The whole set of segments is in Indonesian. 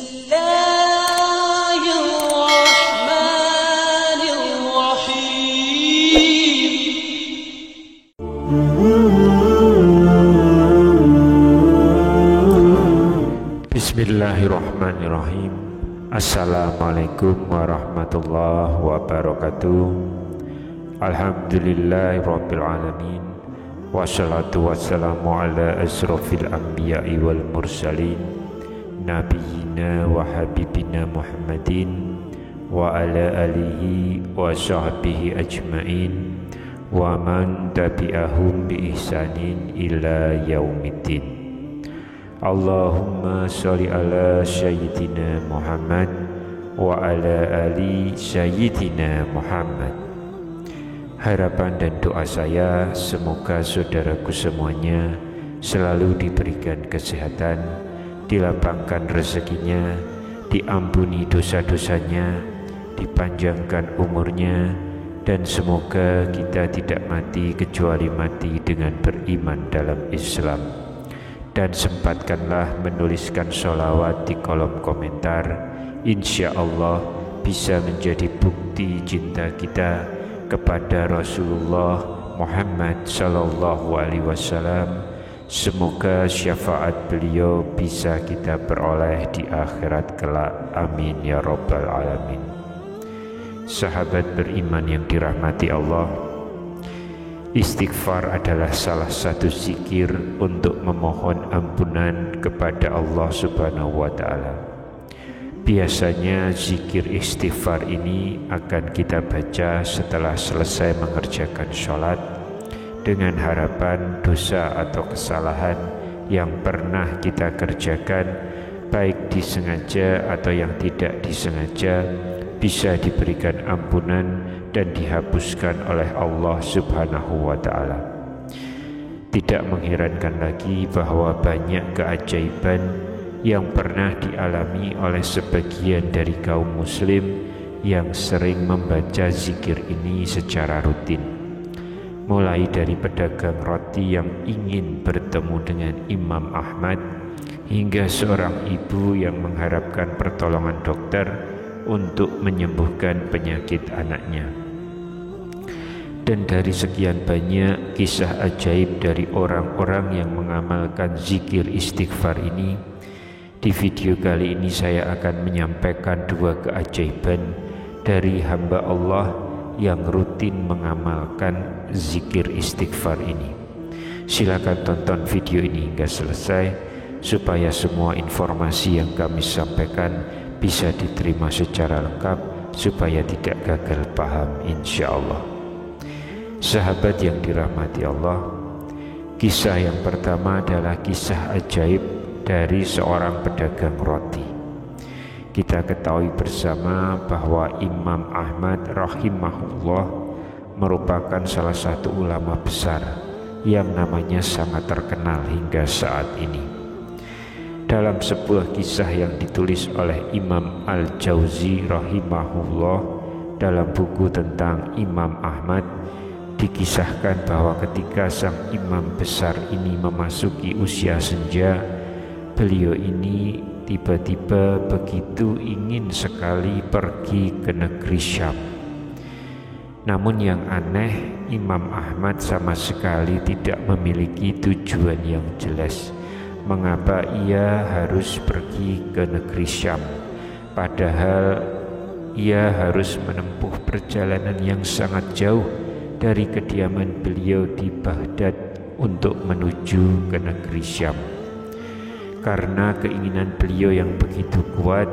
الله الرحمن الرحيم. Bismillahirrahmanirrahim. Assalamualaikum warahmatullahi wabarakatuh. Alhamdulillahirabbil alamin. Wassalatu wassalamu ala asrofil anbiya'i wal mursalin, nabiyina wa habibina Muhammadin wa ala alihi wa sahbihi ajmain wa man tabi'ahum bi ihsanin ila yaumiddin. Allahumma sholli ala sayyidina Muhammad wa ala ali sayyidina Muhammad. Harapan dan doa saya semoga saudaraku semuanya selalu diberikan kesehatan, dilapangkan rezekinya, diampuni dosa-dosanya, dipanjangkan umurnya, dan semoga kita tidak mati kecuali mati dengan beriman dalam Islam. Dan sempatkanlah menuliskan sholawat di kolom komentar. Insya Allah bisa menjadi bukti cinta kita kepada Rasulullah Muhammad sallallahu alaihi wasallam. Semoga syafaat beliau bisa kita peroleh di akhirat kelak. Amin ya rabbal alamin. Sahabat beriman yang dirahmati Allah, istighfar adalah salah satu zikir untuk memohon ampunan kepada Allah Subhanahu wa ta'ala. Biasanya zikir istighfar ini akan kita baca setelah selesai mengerjakan sholat, dengan harapan dosa atau kesalahan yang pernah kita kerjakan, baik disengaja atau yang tidak disengaja, bisa diberikan ampunan dan dihapuskan oleh Allah Subhanahu wa ta'ala. Tidak mengherankan lagi bahwa banyak keajaiban yang pernah dialami oleh sebagian dari kaum muslim yang sering membaca zikir ini secara rutin. Mulai dari pedagang roti yang ingin bertemu dengan Imam Ahmad, hingga seorang ibu yang mengharapkan pertolongan dokter untuk menyembuhkan penyakit anaknya. Dan dari sekian banyak kisah ajaib dari orang-orang yang mengamalkan zikir istighfar ini, di video kali ini saya akan menyampaikan dua keajaiban dari hamba Allah yang rutin mengamalkan zikir istighfar ini. Silakan tonton video ini hingga selesai supaya semua informasi yang kami sampaikan bisa diterima secara lengkap, supaya tidak gagal paham insya Allah. Sahabat yang dirahmati Allah, kisah yang pertama adalah kisah ajaib dari seorang pedagang roti. Kita ketahui bersama bahwa Imam Ahmad rahimahullah merupakan salah satu ulama besar yang namanya sangat terkenal hingga saat ini. Dalam sebuah kisah yang ditulis oleh Imam Al-Jauzi rahimahullah dalam buku tentang Imam Ahmad, dikisahkan bahwa ketika sang imam besar ini memasuki usia senja, beliau ini tiba-tiba begitu ingin sekali pergi ke negeri Syam. Namun yang aneh, Imam Ahmad sama sekali tidak memiliki tujuan yang jelas mengapa ia harus pergi ke negeri Syam, padahal ia harus menempuh perjalanan yang sangat jauh dari kediaman beliau di Baghdad untuk menuju ke negeri Syam. Karena keinginan beliau yang begitu kuat,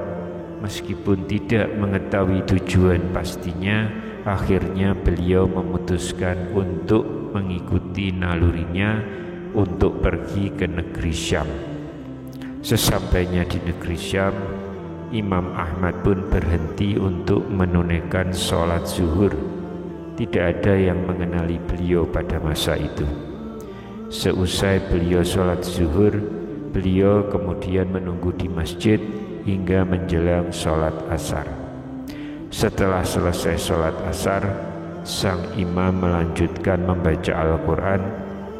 meskipun tidak mengetahui tujuan pastinya, akhirnya beliau memutuskan untuk mengikuti nalurinya untuk pergi ke negeri Syam. Sesampainya di negeri Syam, Imam Ahmad pun berhenti untuk menunaikan sholat zuhur. Tidak ada yang mengenali beliau pada masa itu. Seusai beliau sholat zuhur, beliau kemudian menunggu di masjid hingga menjelang sholat asar. Setelah selesai sholat asar, sang imam melanjutkan membaca Al-Quran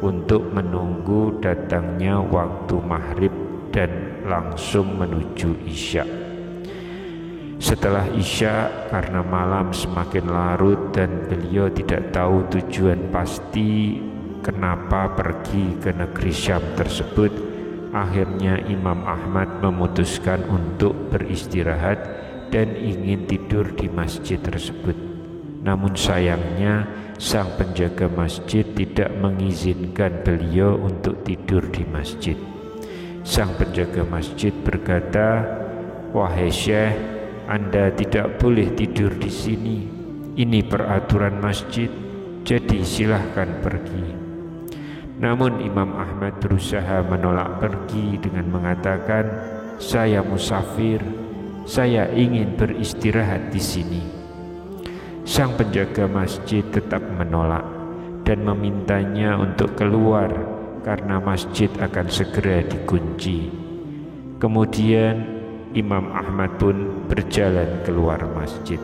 untuk menunggu datangnya waktu maghrib dan langsung menuju isya. Setelah Isya, karena malam semakin larut dan beliau tidak tahu tujuan pasti kenapa pergi ke negeri Syam tersebut, akhirnya Imam Ahmad memutuskan untuk beristirahat dan ingin tidur di masjid tersebut. Namun sayangnya sang penjaga masjid tidak mengizinkan beliau untuk tidur di masjid. Sang penjaga masjid berkata, "Wahai Syekh, Anda tidak boleh tidur di sini. Ini peraturan masjid, jadi silahkan pergi." Namun Imam Ahmad berusaha menolak pergi dengan mengatakan, "Saya musafir, saya ingin beristirahat di sini." Sang penjaga masjid tetap menolak dan memintanya untuk keluar karena masjid akan segera dikunci. Kemudian Imam Ahmad pun berjalan keluar masjid.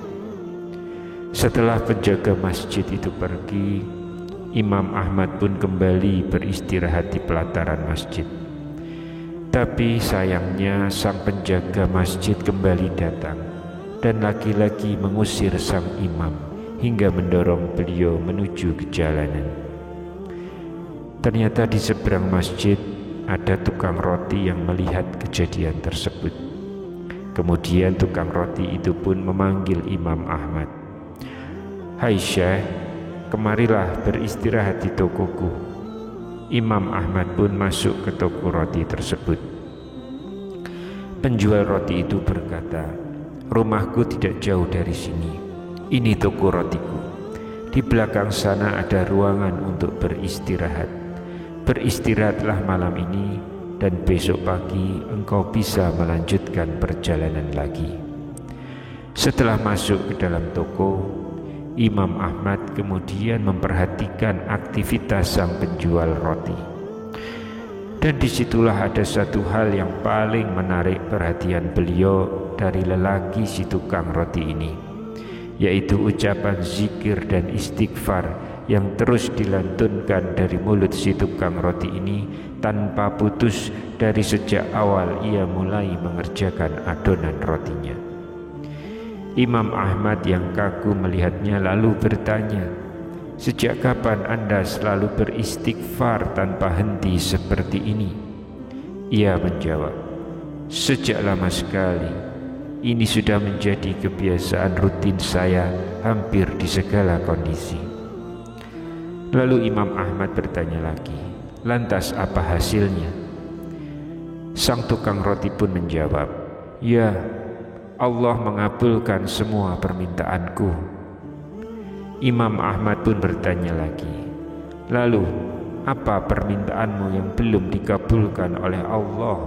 Setelah penjaga masjid itu pergi, Imam Ahmad pun kembali beristirahat di pelataran masjid. Tapi sayangnya sang penjaga masjid kembali datang dan lagi-lagi mengusir sang imam hingga mendorong beliau menuju ke jalanan. Ternyata di seberang masjid ada tukang roti yang melihat kejadian tersebut. Kemudian tukang roti itu pun memanggil Imam Ahmad. "Hai Syekh, kemarilah beristirahat di tokoku." Imam Ahmad pun masuk ke toko roti tersebut. Penjual roti itu berkata, "Rumahku tidak jauh dari sini. Ini toko rotiku. Di belakang sana ada ruangan untuk beristirahat. Beristirahatlah malam ini dan besok pagi engkau bisa melanjutkan perjalanan lagi." Setelah masuk ke dalam toko, Imam Ahmad kemudian memperhatikan aktivitas sang penjual roti. Dan disitulah ada satu hal yang paling menarik perhatian beliau dari lelaki si tukang roti ini, yaitu ucapan zikir dan istighfar yang terus dilantunkan dari mulut si tukang roti ini tanpa putus dari sejak awal ia mulai mengerjakan adonan rotinya. Imam Ahmad yang kagu melihatnya lalu bertanya, "Sejak kapan Anda selalu beristighfar tanpa henti seperti ini?" Ia menjawab, "Sejak lama sekali. Ini sudah menjadi kebiasaan rutin saya hampir di segala kondisi." Lalu Imam Ahmad bertanya lagi, "Lantas apa hasilnya?" Sang tukang roti pun menjawab, "Ya, Allah mengabulkan semua permintaanku." Imam Ahmad pun bertanya lagi, "Lalu apa permintaanmu yang belum dikabulkan oleh Allah?"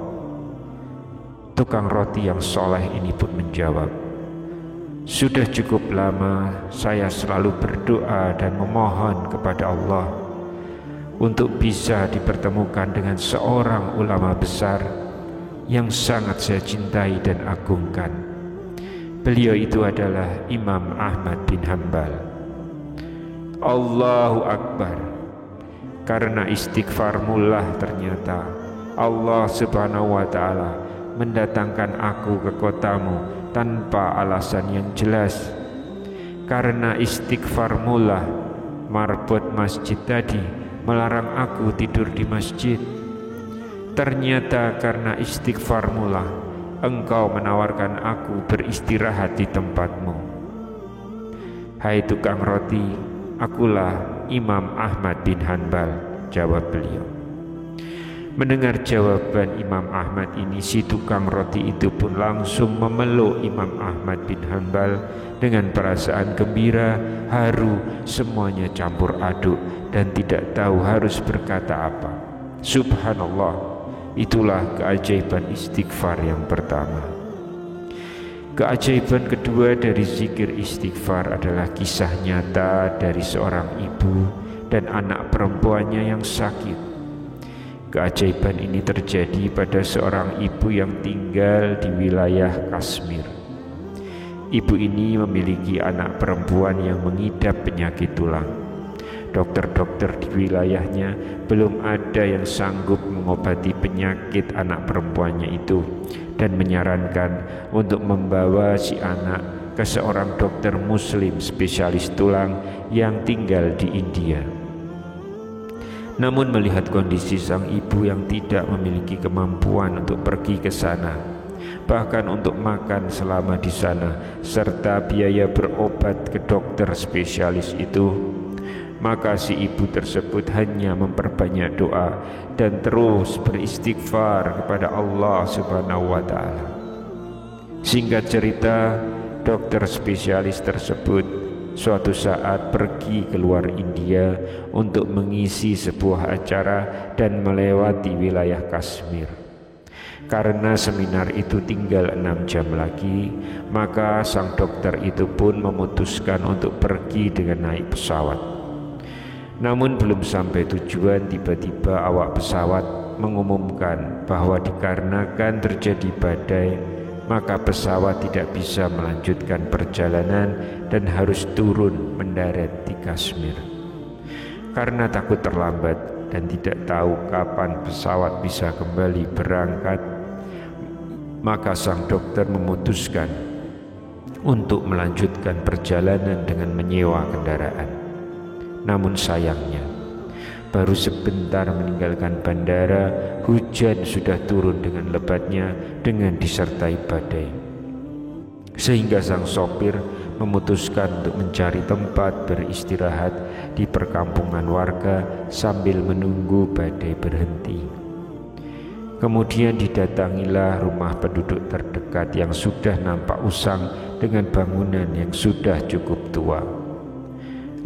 Tukang roti yang soleh ini pun menjawab, "Sudah cukup lama saya selalu berdoa dan memohon kepada Allah untuk bisa dipertemukan dengan seorang ulama besar yang sangat saya cintai dan agungkan. Beliau itu adalah Imam Ahmad bin Hanbal." Allahu Akbar. Karena istighfarmu lah ternyata Allah Subhanahu wa ta'ala mendatangkan aku ke kotamu tanpa alasan yang jelas. Karena istighfarmu lah marbot masjid tadi melarang aku tidur di masjid. Ternyata karena istighfarmu lah engkau menawarkan aku beristirahat di tempatmu. Hai tukang roti, akulah Imam Ahmad bin Hanbal, jawab beliau. Mendengar jawaban Imam Ahmad ini, si tukang roti itu pun langsung memeluk Imam Ahmad bin Hanbal dengan perasaan gembira, haru, semuanya campur aduk dan tidak tahu harus berkata apa. Subhanallah, itulah keajaiban istighfar yang pertama. Keajaiban kedua dari zikir istighfar adalah kisah nyata dari seorang ibu dan anak perempuannya yang sakit. Keajaiban ini terjadi pada seorang ibu yang tinggal di wilayah Kashmir. Ibu ini memiliki anak perempuan yang mengidap penyakit tulang. dokter-dokter di wilayahnya belum ada yang sanggup mengobati penyakit anak perempuannya itu, dan menyarankan untuk membawa si anak ke seorang dokter muslim spesialis tulang yang tinggal di India. Namun melihat kondisi sang ibu yang tidak memiliki kemampuan untuk pergi ke sana, bahkan untuk makan selama di sana, serta biaya berobat ke dokter spesialis itu, maka si ibu tersebut hanya memperbanyak doa dan terus beristighfar kepada Allah Subhanahu wa Ta'ala. Singkat cerita, dokter spesialis tersebut suatu saat pergi keluar India untuk mengisi sebuah acara dan melewati wilayah Kashmir. Karena seminar itu tinggal 6 jam lagi, maka sang dokter itu pun memutuskan untuk pergi dengan naik pesawat. Namun belum sampai tujuan, tiba-tiba awak pesawat mengumumkan bahwa dikarenakan terjadi badai, maka pesawat tidak bisa melanjutkan perjalanan dan harus turun mendarat di Kashmir. Karena takut terlambat dan tidak tahu kapan pesawat bisa kembali berangkat, maka sang dokter memutuskan untuk melanjutkan perjalanan dengan menyewa kendaraan. Namun sayangnya, baru sebentar meninggalkan bandara, hujan sudah turun dengan lebatnya dengan disertai badai. Sehingga sang sopir memutuskan untuk mencari tempat beristirahat di perkampungan warga sambil menunggu badai berhenti. Kemudian didatangilah rumah penduduk terdekat yang sudah nampak usang dengan bangunan yang sudah cukup tua.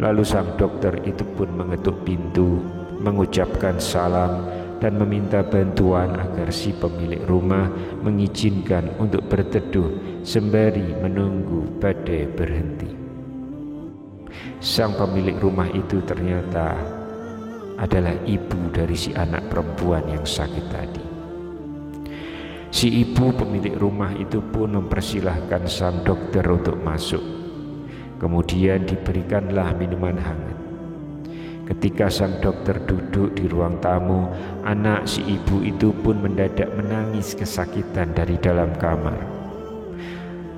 Lalu sang dokter itu pun mengetuk pintu, mengucapkan salam dan meminta bantuan agar si pemilik rumah mengizinkan untuk berteduh sembari menunggu badai berhenti. Sang pemilik rumah itu ternyata adalah ibu dari si anak perempuan yang sakit tadi. Si ibu pemilik rumah itu pun mempersilahkan sang dokter untuk masuk. Kemudian diberikanlah minuman hangat. Ketika sang dokter duduk di ruang tamu, anak si ibu itu pun mendadak menangis kesakitan dari dalam kamar.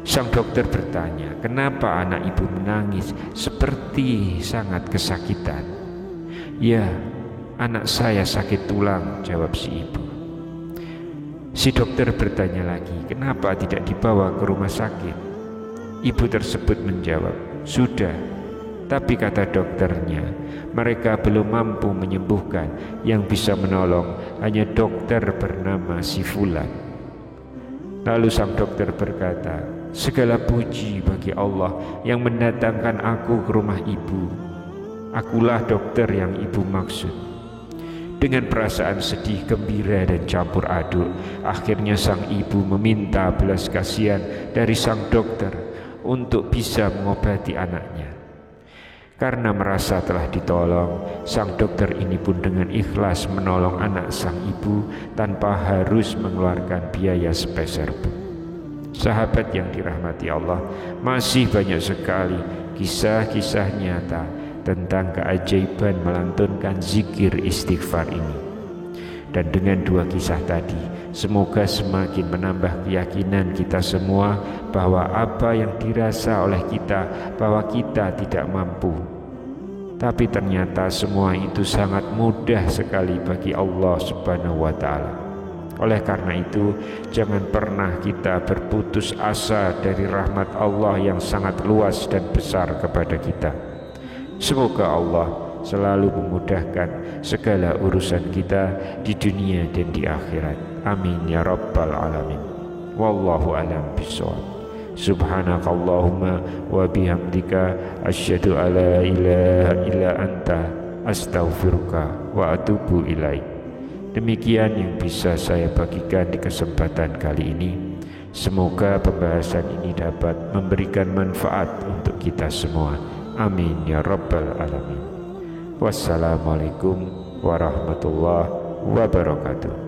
Sang dokter bertanya, "Kenapa anak ibu menangis seperti sangat kesakitan?" "Ya, anak saya sakit tulang," jawab si ibu. Si dokter bertanya lagi, "Kenapa tidak dibawa ke rumah sakit?" Ibu tersebut menjawab, "Sudah, tapi kata dokternya, mereka belum mampu menyembuhkan. Yang bisa menolong hanya dokter bernama si Fulan." Lalu sang dokter berkata, "Segala puji bagi Allah yang mendatangkan aku ke rumah ibu. Akulah dokter yang ibu maksud." Dengan perasaan sedih, gembira, dan campur aduk, akhirnya sang ibu meminta belas kasihan dari sang dokter untuk bisa mengobati anaknya. Karena merasa telah ditolong, sang dokter ini pun dengan ikhlas menolong anak sang ibu tanpa harus mengeluarkan biaya sepeser pun. Sahabat yang dirahmati Allah, masih banyak sekali kisah-kisah nyata tentang keajaiban melantunkan zikir istighfar ini. Dan dengan dua kisah tadi, semoga semakin menambah keyakinan kita semua bahwa apa yang dirasa oleh kita bahwa kita tidak mampu, tapi ternyata semua itu sangat mudah sekali bagi Allah Subhanahu wa Ta'ala. Oleh karena itu, jangan pernah kita berputus asa dari rahmat Allah yang sangat luas dan besar kepada kita. Semoga Allah selalu memudahkan segala urusan kita di dunia dan di akhirat. Amin ya rabbal alamin. Wallahu a'lam bishawab. Subhanakallahumma wa bihamdika asyhadu alla ilaha illa anta astaghfiruka wa atubu ilaik. Demikian yang bisa saya bagikan di kesempatan kali ini. Semoga pembahasan ini dapat memberikan manfaat untuk kita semua. Amin ya rabbal alamin. Wassalamualaikum warahmatullahi wabarakatuh.